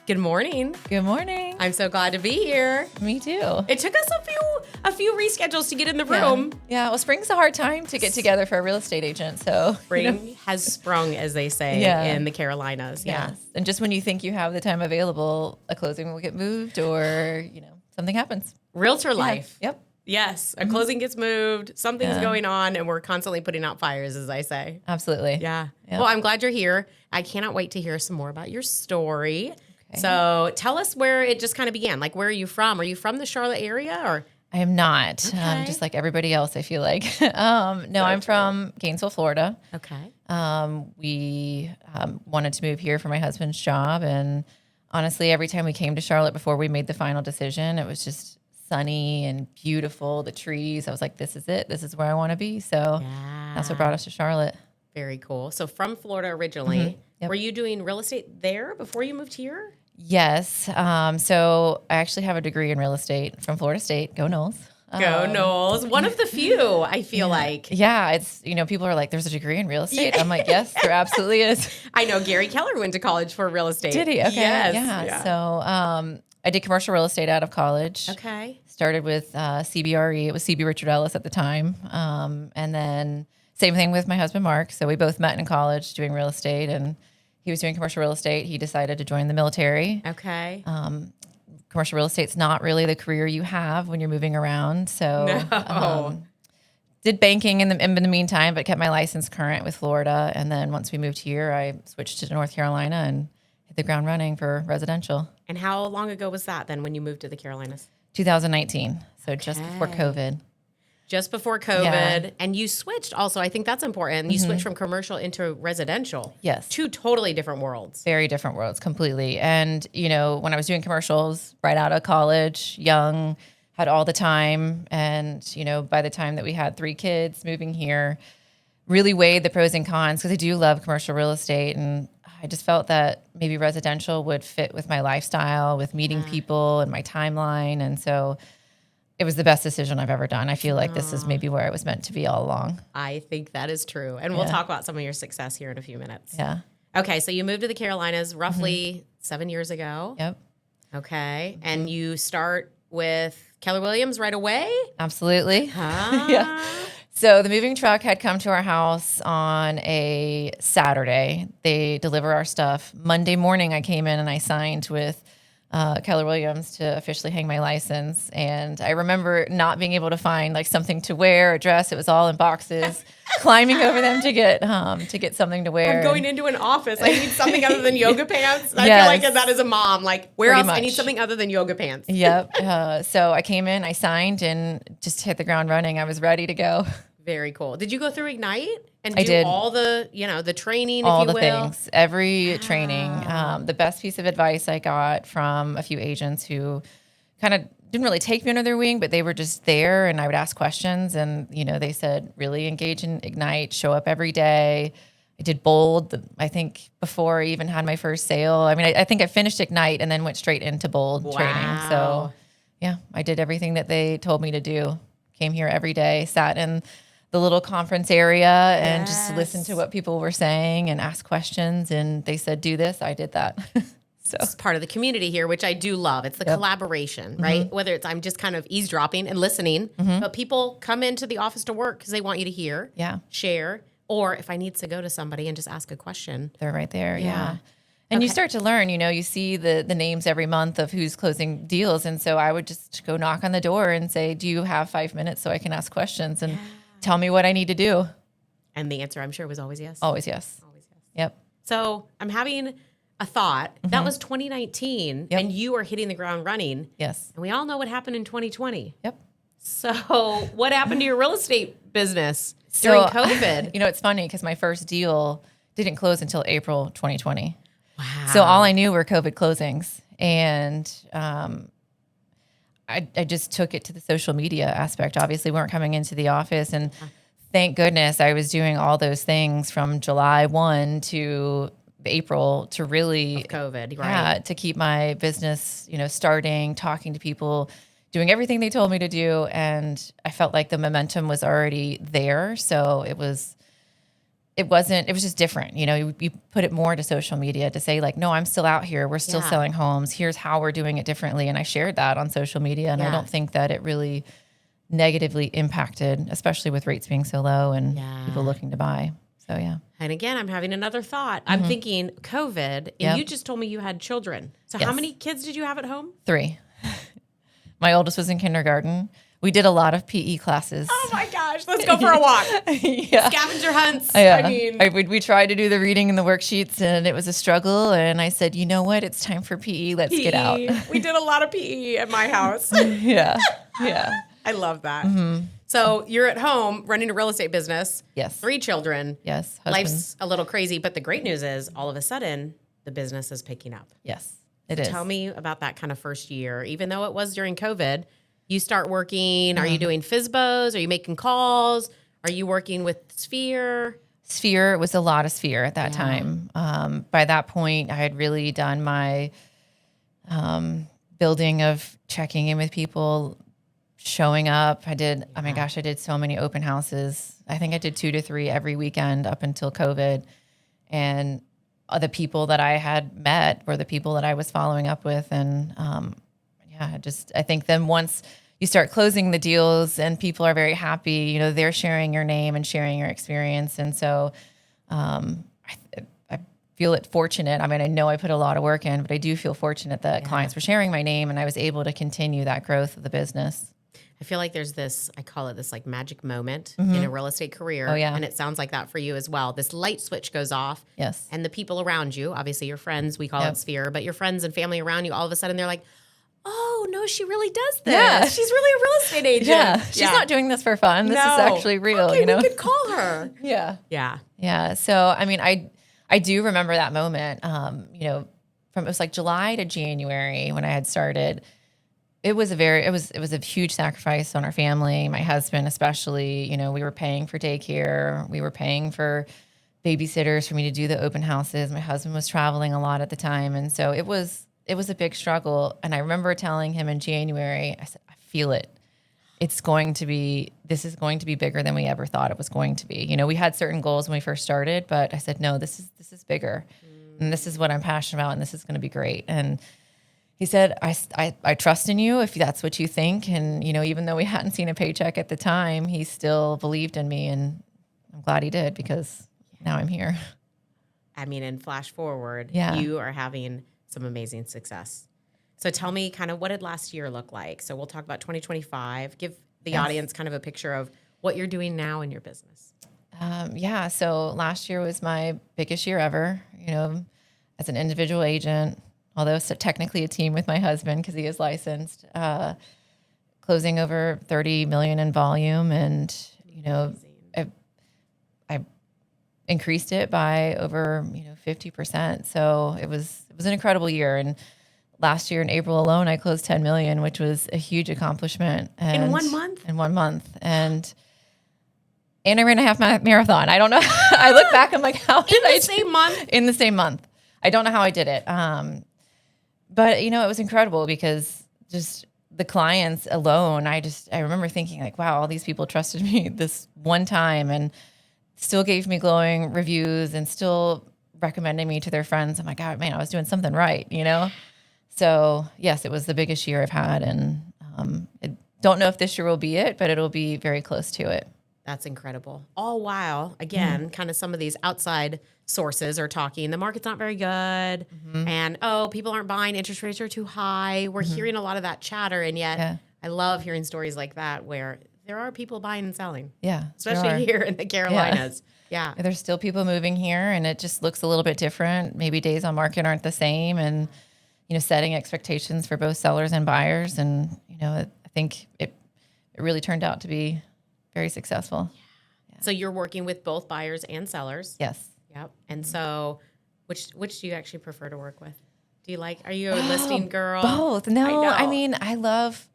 Good morning. Good morning. I'm so glad to be here. Me too. It took us a few reschedules to get in the room. Yeah. Well, spring's a hard time to get together for a real estate agent. So Spring has sprung, as they say in the Carolinas. Yeah. Yes. And just when you think you have the time available, a closing will get moved or, something happens. Realtor life. Yep. Yes. A closing gets moved. Something's going on, and we're constantly putting out fires, as I say. Absolutely. Yeah. Yep. Well, I'm glad you're here. I cannot wait to hear some more about your story. Okay. So tell us where it just kind of began. Like, where are you from? Are you from the Charlotte area or? I am not. Okay. Just like everybody else, I feel like. No, I'm from Gainesville, Florida. Okay. We wanted to move here for my husband's job. And honestly, every time we came to Charlotte before we made the final decision, it was just sunny and beautiful. The trees. I was like, this is it. This is where I want to be. So that's what brought us to Charlotte. Very cool. So from Florida originally, Yep. were you doing real estate there before you moved here? Yes. So I actually have a degree in real estate from Florida State. Go Noles. Go Knowles. One of the few, I feel like. Yeah. It's, people are like, there's a degree in real estate. I'm like, yes, there absolutely is. I know Gary Keller went to college for real estate. Did he? Okay. Yes. Yeah. So I did commercial real estate out of college. Okay. Started with CBRE. It was CB Richard Ellis at the time. And then same thing with my husband, Mark. So we both met in college doing real estate, and he was doing commercial real estate. He decided to join the military. Okay. Commercial real estate's not really the career you have when you're moving around. So did banking in the meantime, but kept my license current with Florida. And then once we moved here, I switched to North Carolina and hit the ground running for residential. And how long ago was that then when you moved to the Carolinas? 2019. So just before COVID. Just before COVID. Yeah. And you switched also. I think that's important. You switched from commercial into residential. Yes. Two totally different worlds. Very different worlds, completely. And, when I was doing commercials right out of college, young, had all the time. And, by the time that we had 3 kids moving here, really weighed the pros and cons because I do love commercial real estate. And I just felt that maybe residential would fit with my lifestyle, with meeting people and my timeline. And so it was the best decision I've ever done. I feel like this is maybe where I was meant to be all along. I think that is true. And we'll talk about some of your success here in a few minutes. Yeah. Okay, so you moved to the Carolinas roughly 7 years ago. Yep. Okay, and you start with Keller Williams right away? Absolutely. Ah. Yeah. So the moving truck had come to our house on a Saturday. They deliver our stuff. Monday morning, I came in and I signed with Keller Williams to officially hang my license. And I remember not being able to find something to wear, a dress. It was all in boxes, climbing over them to get something to wear. I'm going into an office. I need something other than yoga pants. I feel like that as a mom, where else? I need something other than yoga pants. Yep. So I came in, I signed, and just hit the ground running. I was ready to go. Very cool. Did you go through Ignite and I do did. all the, the training, all if you the will? Things, every training. The best piece of advice I got from a few agents who kind of didn't really take me under their wing, but they were just there and I would ask questions and, they said, really engage in Ignite, show up every day. I did Bold, I think, before I even had my first sale. I mean, I think I finished Ignite and then went straight into Bold training. So, yeah, I did everything that they told me to do. Came here every day, sat in the little conference area and just listened to what people were saying and asked questions. And they said, do this. I did that. So it's part of the community here, which I do love. It's the collaboration, right? Whether it's I'm just kind of eavesdropping and listening, but people come into the office to work because they want you to hear, share, or if I need to go to somebody and just ask a question. They're right there. Yeah. And you start to learn, you see the names every month of who's closing deals. And so I would just go knock on the door and say, do you have 5 minutes so I can ask questions and tell me what I need to do? And the answer, I'm sure, was always yes. Always yes. Always yes. Yep. So I'm having a thought. That was 2019 and you are hitting the ground running. Yes. And we all know what happened in 2020. Yep. So what happened to your real estate business during COVID? It's funny because my first deal didn't close until April 2020. Wow. So all I knew were COVID closings. And I just took it to the social media aspect. Obviously, we weren't coming into the office. And thank goodness I was doing all those things from July 1 to April to really of COVID, right? To keep my business, starting, talking to people, doing everything they told me to do. And I felt like the momentum was already there. So it was it was just different. You put it more to social media to say like, no, I'm still out here. We're still selling homes. Here's how we're doing it differently. And I shared that on social media. And I don't think that it really negatively impacted, especially with rates being so low and people looking to buy. So, yeah. And again, I'm having another thought. I'm thinking COVID, and you just told me you had children. So how many kids did you have at home? 3. My oldest was in kindergarten. We did a lot of PE classes. Oh my gosh, let's go for a walk. Scavenger hunts. We tried to do the reading and the worksheets, and it was a struggle. And I said, you know what? It's time for PE. Let's get out. We did a lot of PE at my house. Yeah. I love that. So you're at home running a real estate business. Yes. 3 children. Yes. Life's a little crazy, but the great news is all of a sudden the business is picking up. Yes, it is. Tell me about that kind of first year. Even though it was during COVID, you start working. Are you doing FSBOs? Are you making calls? Are you working with Sphere? Sphere was a lot of Sphere at that time. By that point, I had really done my building of checking in with people, showing up. I did so many open houses. I think I did 2 to 3 every weekend up until COVID. And the people that I had met were the people that I was following up with. And I think then once you start closing the deals and people are very happy, they're sharing your name and sharing your experience. And so I feel it fortunate. I mean, I know I put a lot of work in, but I do feel fortunate that clients were sharing my name and I was able to continue that growth of the business. I feel like there's this, I call it this like magic moment in a real estate career. Oh, yeah. And it sounds like that for you as well. This light switch goes off. Yes. And the people around you, obviously your friends, we call it Sphere, but your friends and family around you, all of a sudden they're like, oh, no, she really does this. Yeah. She's really a real estate agent. Yeah. She's not doing this for fun. This is actually real, okay, we could call her. Yeah. So, I mean, I do remember that moment, it was like July to January when I had started. It was a huge sacrifice on our family, my husband especially. We were paying for daycare. We were paying for babysitters for me to do the open houses. My husband was traveling a lot at the time. And so it was a big struggle. And I remember telling him in January, I said, I feel it. This is going to be bigger than we ever thought it was going to be. We had certain goals when we first started, but I said, no, this is bigger. And this is what I'm passionate about. And this is going to be great. And he said, I trust in you if that's what you think. And, even though we hadn't seen a paycheck at the time, he still believed in me. And I'm glad he did because now I'm here. I mean, and flash forward, you are having some amazing success. So tell me kind of what did last year look like? So we'll talk about 2025. Give the audience kind of a picture of what you're doing now in your business. So last year was my biggest year ever, as an individual agent. Although it's technically a team with my husband because he is licensed, closing over $30 million in volume, and I increased it by over 50%. So it was an incredible year. And last year in April alone, I closed $10 million, which was a huge accomplishment. And in 1 month. In 1 month, and I ran a half marathon. I don't know. I look back, I'm like, how did I? In the same month. I don't know how I did it. But it was incredible because just the clients alone, I remember thinking like, wow, all these people trusted me this one time and still gave me glowing reviews and still recommending me to their friends. I'm like, God, man, I was doing something right, So yes, it was the biggest year I've had. And I don't know if this year will be it, but it'll be very close to it. That's incredible. All while, again, kind of some of these outside sources are talking, the market's not very good, and, people aren't buying, interest rates are too high. We're hearing a lot of that chatter, and yet I love hearing stories like that where there are people buying and selling. Yeah. Especially here in the Carolinas. Yeah. There's still people moving here, and it just looks a little bit different. Maybe days on market aren't the same, and, setting expectations for both sellers and buyers. And, I think it really turned out to be very successful. Yeah. So you're working with both buyers and sellers. Yes. Yep. And so which do you actually prefer to work with? Are you a listing girl? Both. No, I mean, I love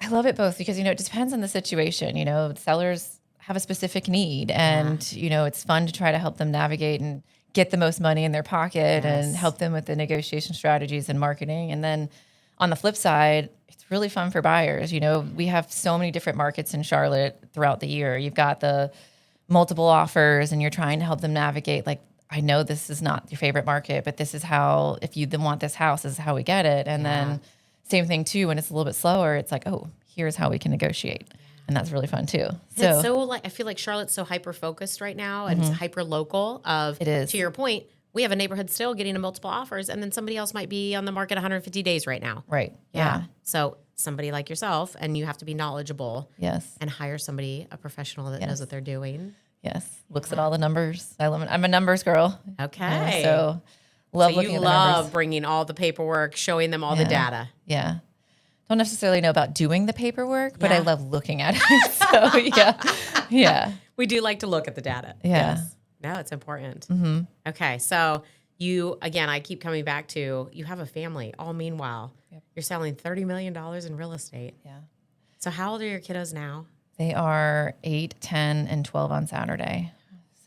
it both because, it depends on the situation. Sellers have a specific need and, it's fun to try to help them navigate and get the most money in their pocket and help them with the negotiation strategies and marketing. And then on the flip side, it's really fun for buyers. We have so many different markets in Charlotte throughout the year. You've got the multiple offers and you're trying to help them navigate, like, I know this is not your favorite market, but this is how, if you then want this house, this is how we get it. And then same thing too, when it's a little bit slower, it's like, oh, here's how we can negotiate. And that's really fun too. So it's so like, I feel like Charlotte's so hyper focused right now and it's hyper local it is. To your point, we have a neighborhood still getting a multiple offers and then somebody else might be on the market 150 days right now. Right. Yeah. So somebody like yourself, and you have to be knowledgeable. Yes. And hire somebody, a professional that knows what they're doing. Yes. Looks at all the numbers. I'm a numbers girl. Okay. So love looking at the numbers. You love bringing all the paperwork, showing them all the data. Yeah. Don't necessarily know about doing the paperwork, but I love looking at it. So yeah. We do like to look at the data. Yeah. Yes. No, it's important. Mm-hmm. Okay. So you, again, I keep coming back to, you have a family. All meanwhile, you're selling $30 million in real estate. Yeah. So how old are your kiddos now? They are 8, 10, and 12 on Saturday.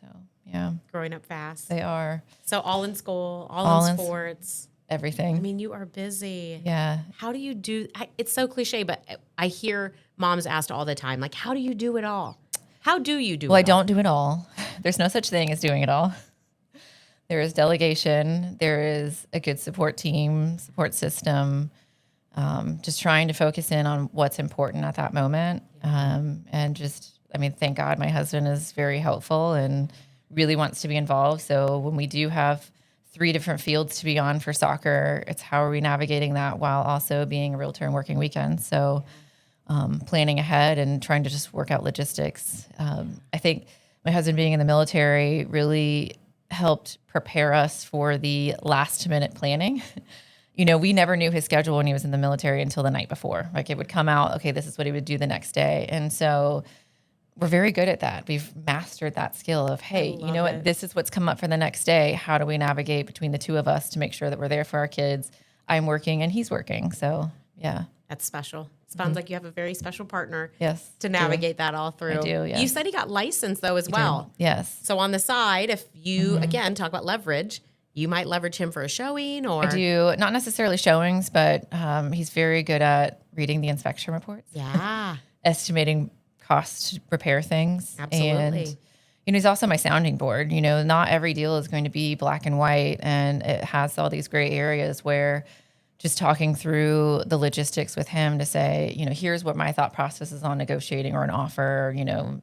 So, yeah. Growing up fast. They are. So all in school, all in sports. Everything. I mean, you are busy. Yeah. How do you do, it's so cliche, but I hear moms asked all the time, like, how do you do it all? How do you do it all? Well, I don't do it all. There's no such thing as doing it all. There is delegation. There is a good support team, support system. Just trying to focus in on what's important at that moment. And just, I mean, thank God my husband is very helpful and really wants to be involved. So when we do have 3 different fields to be on for soccer, it's how are we navigating that while also being a realtor and working weekends. So planning ahead and trying to just work out logistics. I think my husband being in the military really helped prepare us for the last minute planning. You know, we never knew his schedule when he was in the military until the night before. Like it would come out, okay, this is what he would do the next day. And so we're very good at that. We've mastered that skill of, hey, you know what, this is what's come up for the next day. How do we navigate between the two of us to make sure that we're there for our kids? I'm working and he's working. So, yeah. That's special. Sounds like you have a very special partner. Yes. To navigate that all through. I do, yes. You said he got licensed though as well. Yes. So on the side, if you, again, talk about leverage, you might leverage him for a showing or... I do. Not necessarily showings, but he's very good at reading the inspection reports. Yeah. Estimating costs to repair things. Absolutely. And, you know, he's also my sounding board. You know, not every deal is going to be black and white, and it has all these gray areas where just talking through the logistics with him to say, you know, here's what my thought process is on negotiating or an offer, you know,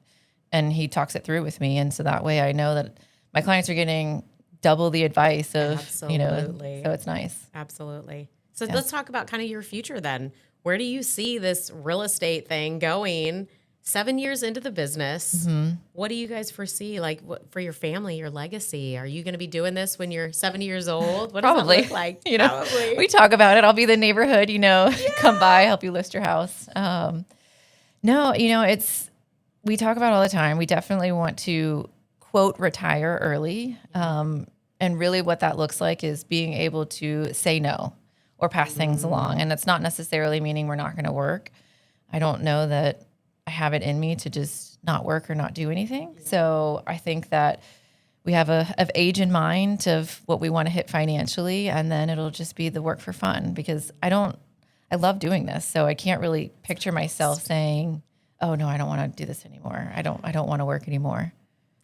and he talks it through with me. And so that way I know that my clients are getting double the advice of, you know, so it's nice. Absolutely. So let's talk about kind of your future then. Where do you see this real estate thing going 7 years into the business? What do you guys foresee, like for your family, your legacy? Are you going to be doing this when you're 70 years old? What does that look like? You know, we talk about it. I'll be the neighborhood, you know, come by, help you list your house. No, you know, we talk about it all the time. We definitely want to quote retire early. And really what that looks like is being able to say no or pass things along. And it's not necessarily meaning we're not going to work. I don't know that I have it in me to just not work or not do anything. So I think that we have of age in mind of what we want to hit financially, and then it'll just be the work for fun because I love doing this. So I can't really picture myself saying, oh no, I don't want to do this anymore. I don't want to work anymore.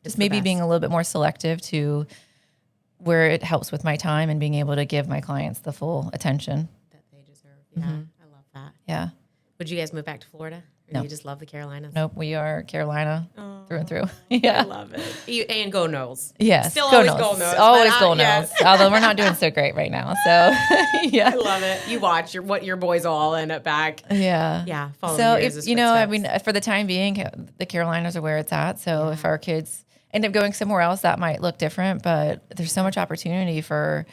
Just maybe being a little bit more selective to where it helps with my time and being able to give my clients the full attention that they deserve. Yeah. I love that. Yeah. Would you guys move back to Florida? Or do you just love the Carolinas? Nope. We are Carolina through and through. Yeah. I love it. And go Knowles. Yes. Still always go Knowles. Always go Knowles. Although we're not doing so great right now. So yeah. I love it. You watch what your boys will all end up back. Yeah. Yeah. So if, you know, I mean, for the time being, the Carolinas are where it's at. So if our kids end up going somewhere else, that might look different, but there's so much opportunity for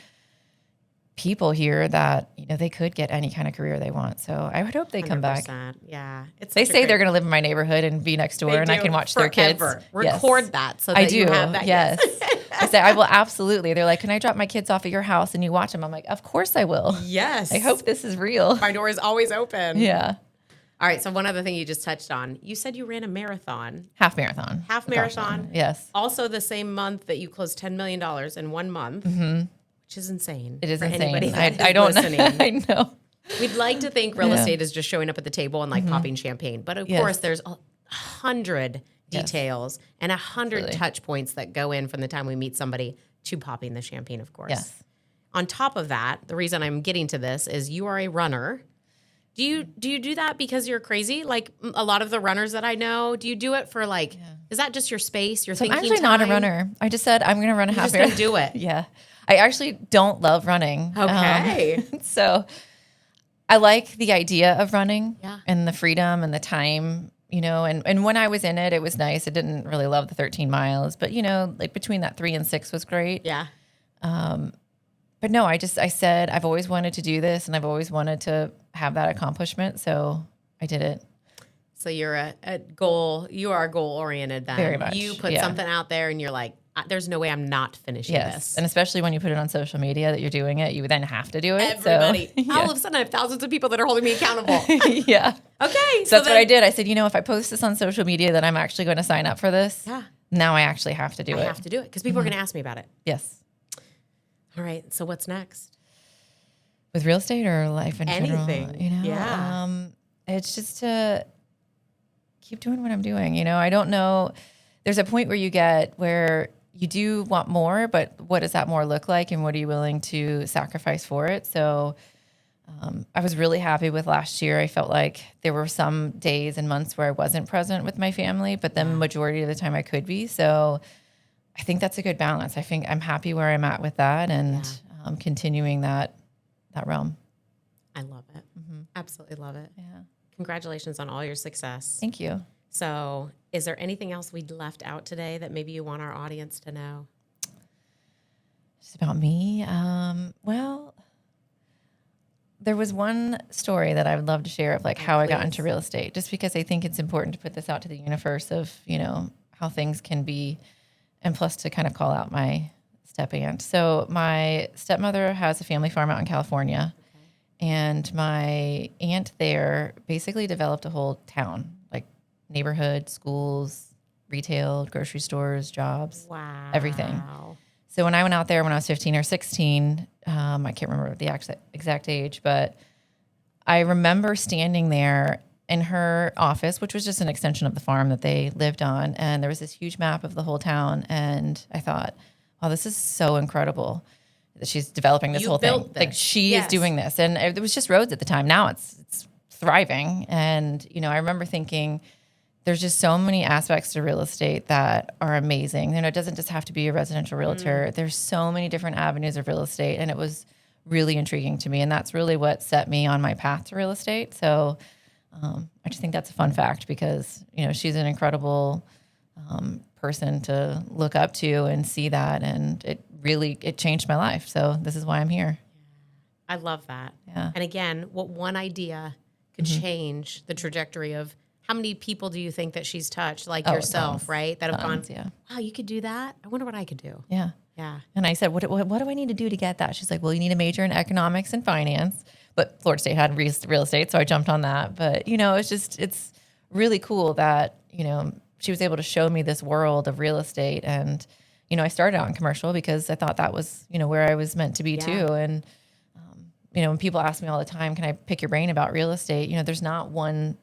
people here that, you know, they could get any kind of career they want. So I would hope they come back. Yeah. They say they're going to live in my neighborhood and be next door and I can watch their kids. Record that so that you have that. Yes. I say, I will absolutely. They're like, can I drop my kids off at your house and you watch them? I'm like, of course I will. Yes. I hope this is real. My door is always open. Yeah. All right. So one other thing you just touched on, you said you ran a marathon. Half marathon. Yes. Also the same month that you closed $10 million in 1 month, which is insane. It is for insane. Anybody that I don't listening. I know. We'd like to think real estate is just showing up at the table and like popping champagne. But of course, there's 100 details, and 100 touch points that go in from the time we meet somebody to popping the champagne, of course. Yes. On top of that, the reason I'm getting to this is you are a runner. Do you do that because you're crazy? Like a lot of the runners that I know, do you do it for is that just your space, your thinking time? I'm actually not a runner. I just said I'm going to run a half marathon. Do it. Yeah. I actually don't love running. Okay. So I like the idea of running and the freedom and the time, and when I was in it, it was nice. I didn't really love the 13 miles, but like between that 3 and 6 was great. Yeah. But no, I said, I've always wanted to do this and I've always wanted to have that accomplishment. So I did it. So you're you are goal oriented then. Very much. You put something out there and you're like, there's no way I'm not finishing this. And especially when you put it on social media that you're doing it, you then have to do it. Everybody. So, all of a sudden I have thousands of people that are holding me accountable. Yeah. Okay. So that's what I did. I said, if I post this on social media, then I'm actually going to sign up for this. Yeah. Now I actually have to do it. I have to do it because people are going to ask me about it. Yes. All right. So what's next? With real estate or life in Anything. general? Yeah. It's just to keep doing what I'm doing. I don't know. There's a point where you get where you do want more, but what does that more look like and what are you willing to sacrifice for it? So I was really happy with last year. I felt like there were some days and months where I wasn't present with my family, but the majority of the time I could be. So I think that's a good balance. I think I'm happy where I'm at with that and continuing that realm. I love it. Mm-hmm. Absolutely love it. Yeah. Congratulations on all your success. Thank you. So is there anything else we left out today that maybe you want our audience to know? Just about me? Well, there was one story that I would love to share of how I got into real estate, just because I think it's important to put this out to the universe of, how things can be, and plus to kind of call out my step aunt. So my stepmother has a family farm out in California, and my aunt there basically developed a whole town, like neighborhood, schools, retail, grocery stores, jobs, everything. So when I went out there when I was 15 or 16, I can't remember the exact age, but I remember standing there in her office, which was just an extension of the farm that they lived on. And there was this huge map of the whole town. And I thought, wow, this is so incredible that she's developing this whole thing. Like she is doing this. And it was just roads at the time. Now it's thriving. And, I remember thinking there's just so many aspects to real estate that are amazing. It doesn't just have to be a residential realtor. There's so many different avenues of real estate. And it was really intriguing to me. And that's really what set me on my path to real estate. So I just think that's a fun fact because, she's an incredible person to look up to and see that. And it changed my life. So this is why I'm here. I love that. Yeah. And again, what one idea could change the trajectory of how many people do you think that she's touched, like yourself, right? That have gone, wow, you could do that? I wonder what I could do. Yeah. Yeah. And I said, what do I need to do to get that? She's like, well, you need a major in economics and finance. But Florida State had real estate, so I jumped on that. But, it's really cool that, she was able to show me this world of real estate. And, I started out in commercial because I thought that was, where I was meant to be too. And, when people ask me all the time, can I pick your brain about real estate? There's not one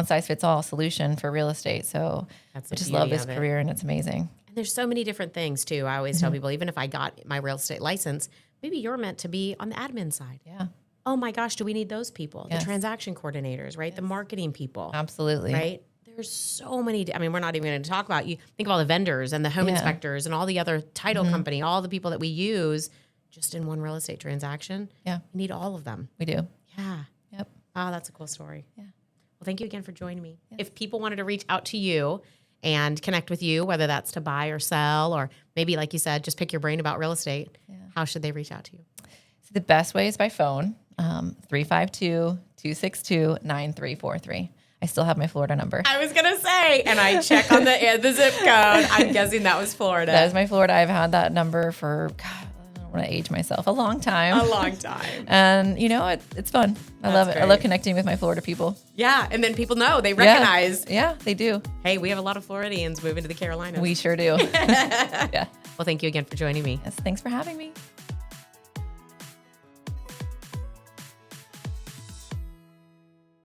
size fits all solution for real estate. So I just love this career and it's amazing. And there's so many different things too. I always tell people, even if I got my real estate license, maybe you're meant to be on the admin side. Yeah. Oh my gosh, do we need those people? Yes. The transaction coordinators, right? Yes. The marketing people. Absolutely. Right? There's so many. We're not even going to talk about, you think of all the vendors and the home inspectors and all the other title company, all the people that we use just in one real estate transaction. Yeah. We need all of them. We do. Yeah. Yep. Oh, that's a cool story. Yeah. Well, thank you again for joining me. Yes. If people wanted to reach out to you and connect with you, whether that's to buy or sell, or maybe, like you said, just pick your brain about real estate, how should they reach out to you? So the best way is by phone, 352-262-9343. I still have my Florida number. I was going to say, and I check on the zip code. I'm guessing that was Florida. That is my Florida. I've had that number for, God, I don't want to age myself, a long time. A long time. And, it's fun. I love it. Great. I love connecting with my Florida people. Yeah. And then people know, they recognize. Yeah, they do. Hey, we have a lot of Floridians moving to the Carolinas. We sure do. Yeah. Well, thank you again for joining me. Yes, thanks for having me.